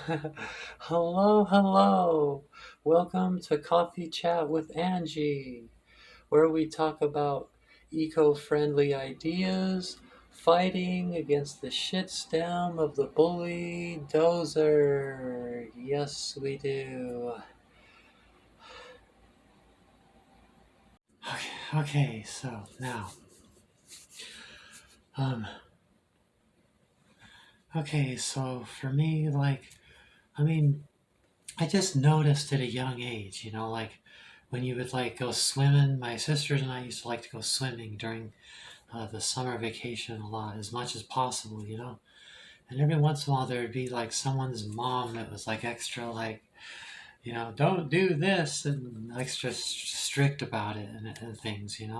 Hello, hello. Welcome to Coffee Chat with Angie, where we talk about eco-friendly ideas, fighting against the shit stem of the bully dozer. Yes, we do. Okay, so now, um, so for me, I mean, I just noticed at a young age, when you would go swimming. My sisters and I used to like to go swimming during the summer vacation a lot, as much as possible. And every once in a while there'd be like someone's mom that was like extra, don't do this, and extra strict about it and things. And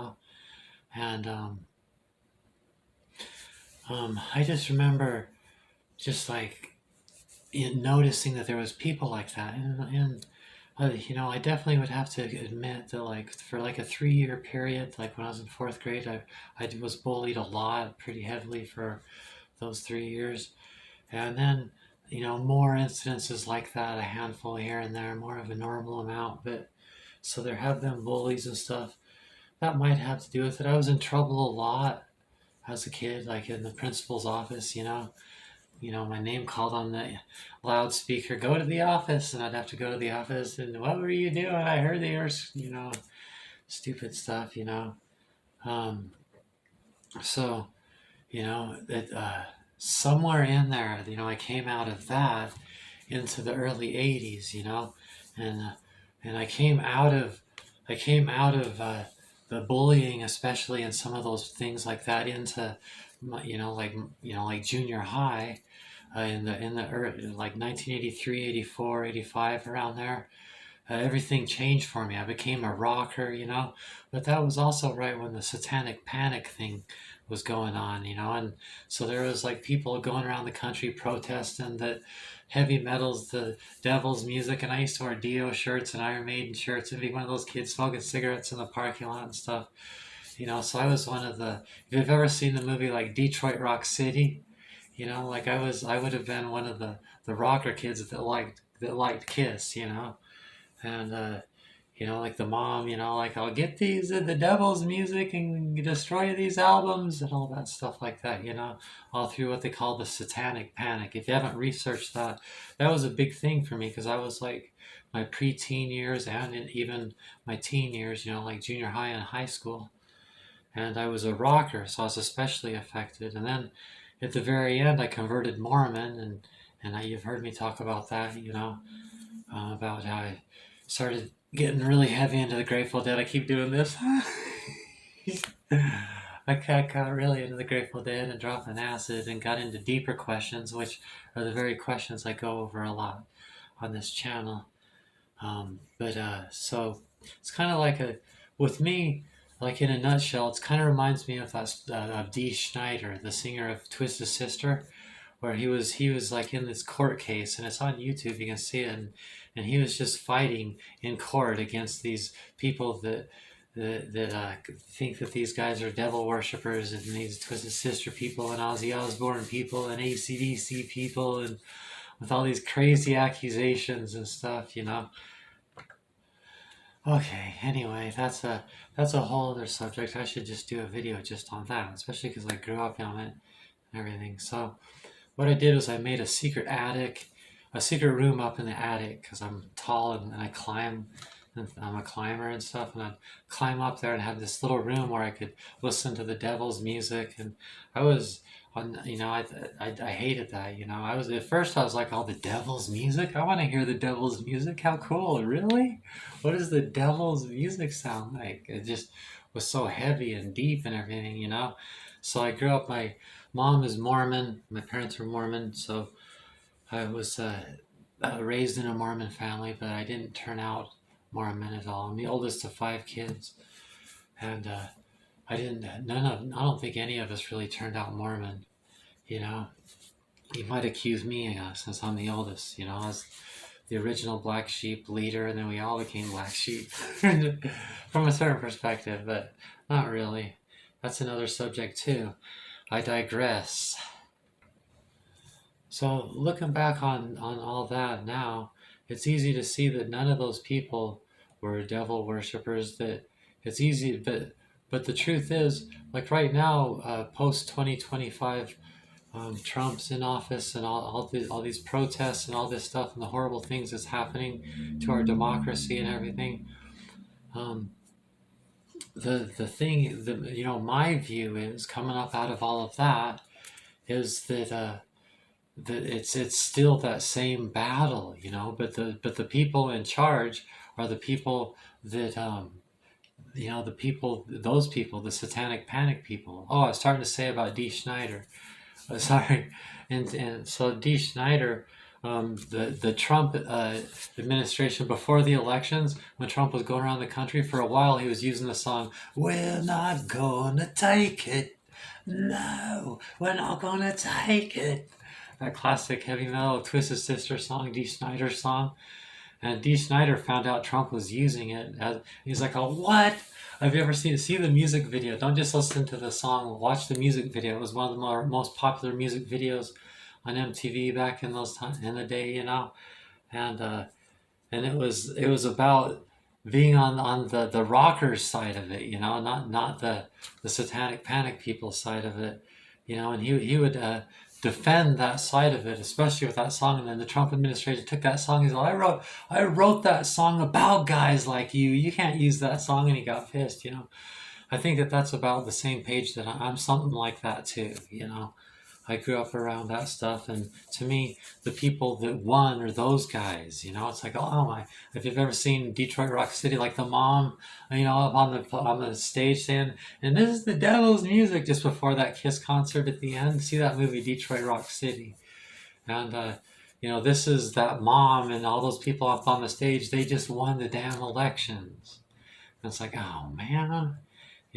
I just remember just noticing that there was people like that, and I definitely would have to admit that, for like a 3 year period, like when I was in fourth grade, I was bullied a lot, pretty heavily for those 3 years. And then, more incidences like that, a handful here and there, more of a normal amount. But so there have been bullies and stuff. That might have to do with it. I was in trouble a lot as a kid, like in the principal's office. My name called on the loudspeaker, go to the office, and I'd have to go to the office, and what were you doing? I heard they were, stupid stuff. Um, so, that somewhere in there, I came out of that into the early 80s. And I came out of the bullying, especially, and some of those things like that, into like junior high, in the early, like 1983, 84, 85, around there. Everything changed for me. I became a rocker. But that was also right when the satanic panic thing was going on. And so there was like people going around the country protesting that heavy metal's the devil's music, and I used to wear Dio shirts and Iron Maiden shirts and be one of those kids smoking cigarettes in the parking lot and stuff. So I was one of the, if you've ever seen the movie like Detroit Rock City, I would have been one of the rocker kids that liked Kiss. And like the mom, like, I'll get these the devil's music and destroy these albums and all that stuff like that. All through what they call the satanic panic. If you haven't researched that, that was a big thing for me, because I was like my preteen years and even my teen years, like junior high and high school. And I was a rocker, so I was especially affected. And then at the very end, I converted Mormon, and you've heard me talk about that, about how I started getting really heavy into the Grateful Dead. I keep doing this. I got really into the Grateful Dead and dropping acid, and got into deeper questions, which are the very questions I go over a lot on this channel. But so it's kind of with me, like in a nutshell, it kind of reminds me of of Dee Schneider, the singer of Twisted Sister, where he was like in this court case, and it's on YouTube, you can see it, and he was just fighting in court against these people that think that these guys are devil worshippers, and these Twisted Sister people and Ozzy Osbourne people and AC/DC people, and with all these crazy accusations and stuff. Okay, anyway, that's a whole other subject. I should just do a video just on that, especially because I grew up on it and everything. So what I did was I made a secret attic, a secret room up in the attic, because I'm tall, and I climb, and I'm a climber and stuff, and I'd climb up there and have this little room where I could listen to the devil's music. And I was on, I hated that. I was, at first I was like, oh, the devil's music? I want to hear the devil's music. How cool, really? What does the devil's music sound like? It just was so heavy and deep and everything. So I grew up, my mom is Mormon, my parents were Mormon, so I was raised in a Mormon family, but I didn't turn out Mormon at all. I'm the oldest of 5 kids, and I don't think any of us really turned out Mormon. You know, you might accuse me, since I'm the oldest. I was the original black sheep leader, and then we all became black sheep from a certain perspective, but not really. That's another subject too. I digress. So looking back on all that now, it's easy to see that none of those people were devil worshippers. That it's easy, but the truth is, like right now, post 2025, Trump's in office and all these protests and all this stuff and the horrible things that's happening to our democracy and everything. Um, the thing, my view is coming up out of all of that is that it's still that same battle, but the people in charge are the people that the people, those people, the satanic panic people. Oh, I was starting to say about Dee Schneider. Sorry, and so Dee Schneider, the Trump administration before the elections, when Trump was going around the country for a while, he was using the song "We're not gonna take it, no, we're not gonna take it." That classic heavy metal Twisted Sister song, Dee Snider's song. And Dee Snider found out Trump was using it. He's like, "Oh, what? Have you ever see the music video? Don't just listen to the song. Watch the music video. It was one of the most popular music videos on MTV back in those time in the day, And it was about being on the rockers side of it, not the satanic panic people side of it, And he would defend that side of it, especially with that song. And then the Trump administration took that song. He's like, I wrote that song about guys like you. You can't use that song, and he got pissed. I think that's about the same page that I'm something like that too. I grew up around that stuff, and to me, the people that won are those guys. It's like, oh my! If you've ever seen Detroit Rock City, like the mom, up on the stage saying, "And this is the devil's music," just before that Kiss concert at the end. See that movie Detroit Rock City, and this is that mom and all those people up on the stage. They just won the damn elections. And it's like, oh man.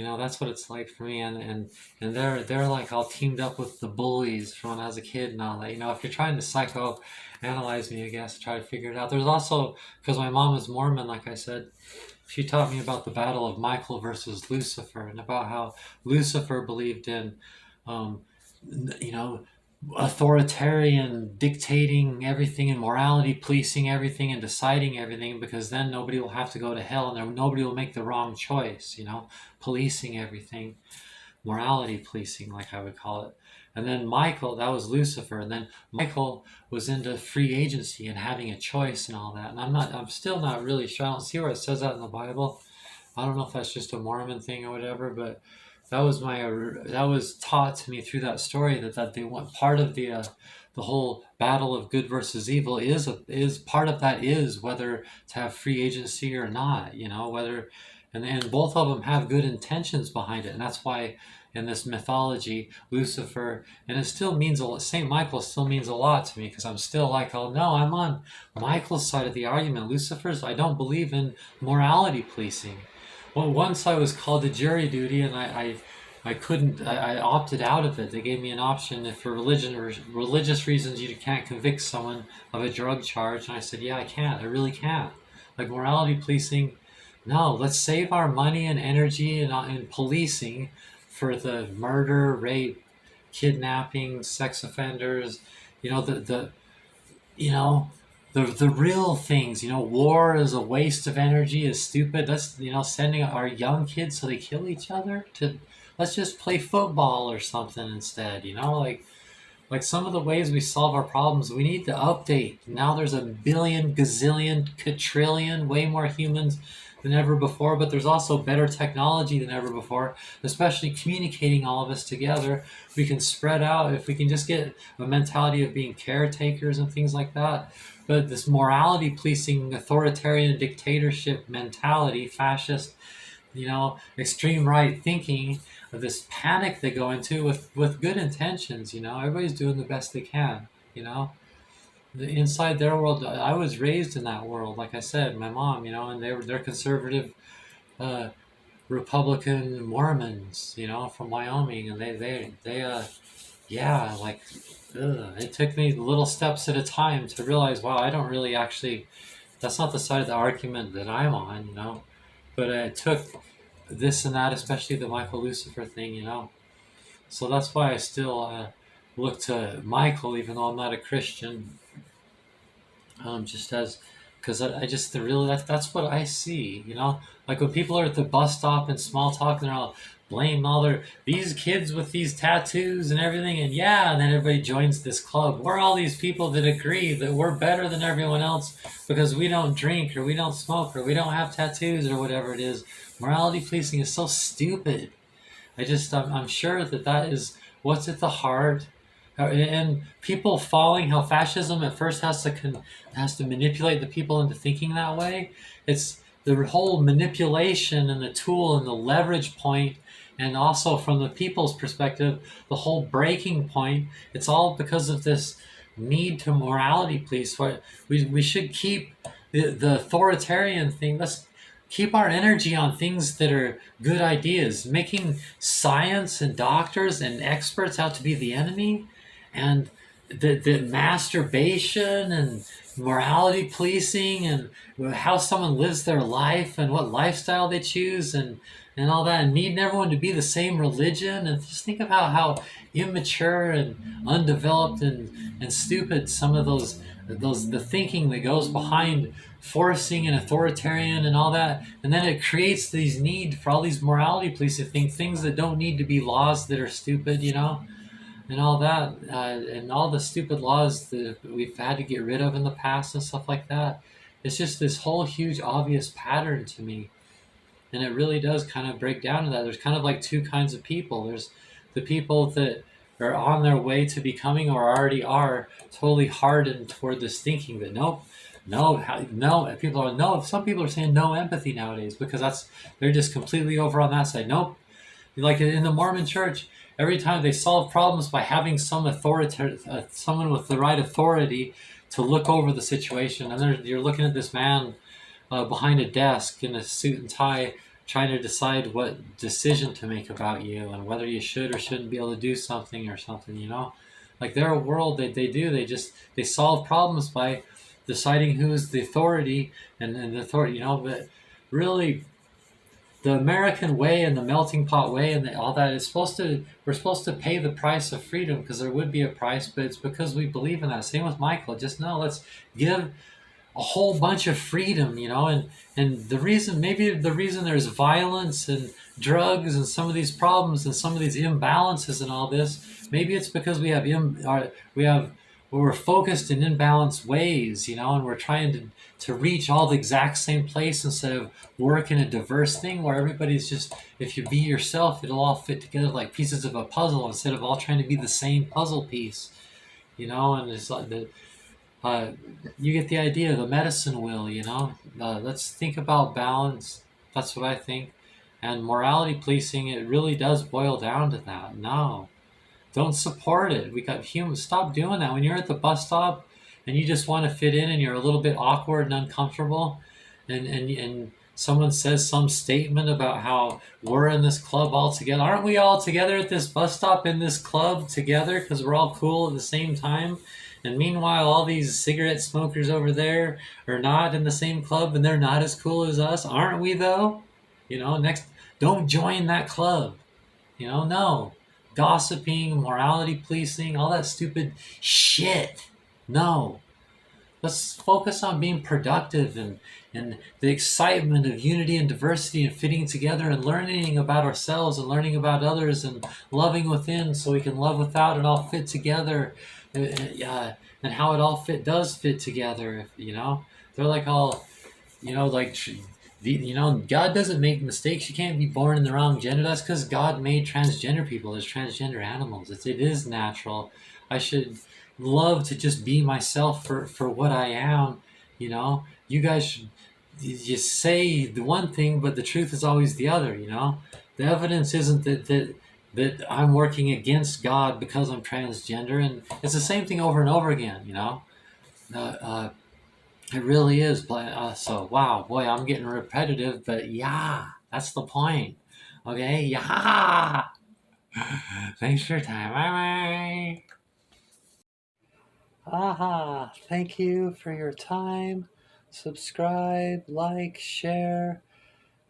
That's what it's like for me, and they're like all teamed up with the bullies from when I was a kid and all that. If you're trying to psychoanalyze me, I guess, try to figure it out. There's also, because my mom is Mormon, like I said, she taught me about the battle of Michael versus Lucifer, and about how Lucifer believed in, um, you know, authoritarian dictating everything and morality policing everything and deciding everything, because then nobody will have to go to hell and nobody will make the wrong choice, policing everything, morality policing, like I would call it. And then Michael, that was Lucifer, and then Michael was into free agency and having a choice and all that. And I'm still not really sure. I don't see where it says that in the Bible. I don't know if that's just a Mormon thing or whatever, but that was taught to me through that story, that they want part of the whole battle of good versus evil is part of that is whether to have free agency or not, whether, and both of them have good intentions behind it. And that's why in this mythology, Lucifer, and it still means a lot, Saint Michael still means a lot to me, because I'm still like, oh no, I'm on Michael's side of the argument. Lucifer's, I don't believe in morality policing. Well, once I was called to jury duty, and I couldn't, I opted out of it. They gave me an option if for religious reasons you can't convict someone of a drug charge, and I said, yeah, I can't. I really can't. Like morality policing, no. Let's save our money and energy in policing for the murder, rape, kidnapping, sex offenders. The you know the real things. War is a waste of energy, is stupid. That's sending our young kids so they kill each other. Let's just play football or something instead. Like some of the ways we solve our problems, we need to update. Now there's a billion, gazillion, quadrillion, way more humans than ever before, but there's also better technology than ever before, especially communicating all of us together. We can spread out if we can just get a mentality of being caretakers and things like that. But this morality policing, authoritarian dictatorship mentality, fascist, extreme right thinking, of this panic they go into with good intentions. Everybody's doing the best they can. Inside their world, I was raised in that world, like I said, my mom, and they're conservative, Republican Mormons, from Wyoming, and yeah, like, it took me little steps at a time to realize, wow, I don't really actually, that's not the side of the argument that I'm on, but it took this and that, especially the Michael Lucifer thing, so that's why I still look to Michael, even though I'm not a Christian, just as because I just really that's what I see, you know, like when people are at the bus stop and small talk and they're all blame all their these kids with these tattoos and everything, and yeah, and then everybody joins this club. We're all these people that agree that we're better than everyone else because we don't drink or we don't smoke or we don't have tattoos or whatever it is. Morality policing is so stupid. I'm sure that that is what's at the heart. And people falling, how fascism at first has to manipulate the people into thinking that way. It's the whole manipulation and the tool and the leverage point, and also from the people's perspective, the whole breaking point. It's all because of this need to morality police. We should keep the authoritarian thing. Let's keep our energy on things that are good ideas. Making science and doctors and experts out to be the enemy, and the masturbation and morality policing and how someone lives their life and what lifestyle they choose and all that, and needing everyone to be the same religion. And just think about how immature and undeveloped and stupid some of those the thinking that goes behind forcing and authoritarian and all that. And then it creates these need for all these morality police to think things that don't need to be laws that are stupid, you know, and all that, and all the stupid laws that we've had to get rid of in the past and stuff like that. It's just this whole huge obvious pattern to me, and it really does kind of break down to that. There's kind of like two kinds of people. There's the people that are on their way to becoming or already are totally hardened toward this thinking that nope, no. People are no. Some people are saying no empathy nowadays because they're just completely over on that side. Nope. Like in the Mormon Church, every time they solve problems by having some authority, someone with the right authority to look over the situation, and you're looking at this man behind a desk in a suit and tie, trying to decide what decision to make about you and whether you should or shouldn't be able to do something or something. You know, like their world, they solve problems by deciding who's the authority and the authority. You know, but really the American way and the melting pot way and all that is we're supposed to pay the price of freedom because there would be a price, but it's because we believe in that. Same with Michael. Just no, let's give a whole bunch of freedom, you know, and maybe the reason there's violence and drugs and some of these problems and some of these imbalances and all this, maybe it's because we're focused in imbalanced ways, you know, and we're trying to reach all the exact same place instead of work in a diverse thing where everybody's just, if you be yourself, it'll all fit together like pieces of a puzzle instead of all trying to be the same puzzle piece, you know. And it's like uh, you get the idea, the medicine wheel, you know. Let's think about balance. That's what I think. And morality policing, it really does boil down to that. No, don't support it. We got humans. Stop doing that. When you're at the bus stop and you just want to fit in and you're a little bit awkward and uncomfortable, and someone says some statement about how we're in this club all together. Aren't we all together at this bus stop in this club together because we're all cool at the same time? And meanwhile, all these cigarette smokers over there are not in the same club and they're not as cool as us. Aren't we though? You know, next, don't join that club. You know, no. Gossiping, morality policing, all that stupid shit. No. Let's focus on being productive and the excitement of unity and diversity and fitting together and learning about ourselves and learning about others and loving within so we can love without and all fit together. And how it all does fit together, you know. They're like all, you know, like you know, God doesn't make mistakes. You can't be born in the wrong gender. That's because God made transgender people as transgender animals. It is natural. I should love to just be myself for what I am, you know. You guys should you say the one thing, but the truth is always the other, you know. The evidence isn't that I'm working against God because I'm transgender, and it's the same thing over and over again, you know. Uh, uh, it really is. So wow, boy, I'm getting repetitive, but yeah, that's the point. Okay, yeah. Thanks for your time. Bye bye. Aha, thank you for your time. Subscribe, like, share.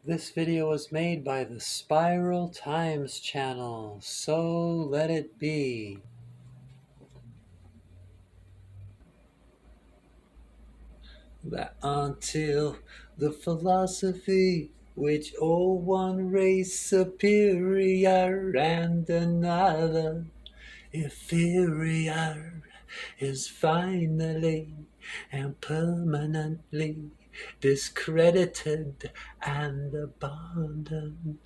This video was made by the Spiral Times channel, so let it be. That until the philosophy which all one race superior and another inferior is finally and permanently discredited and abandoned.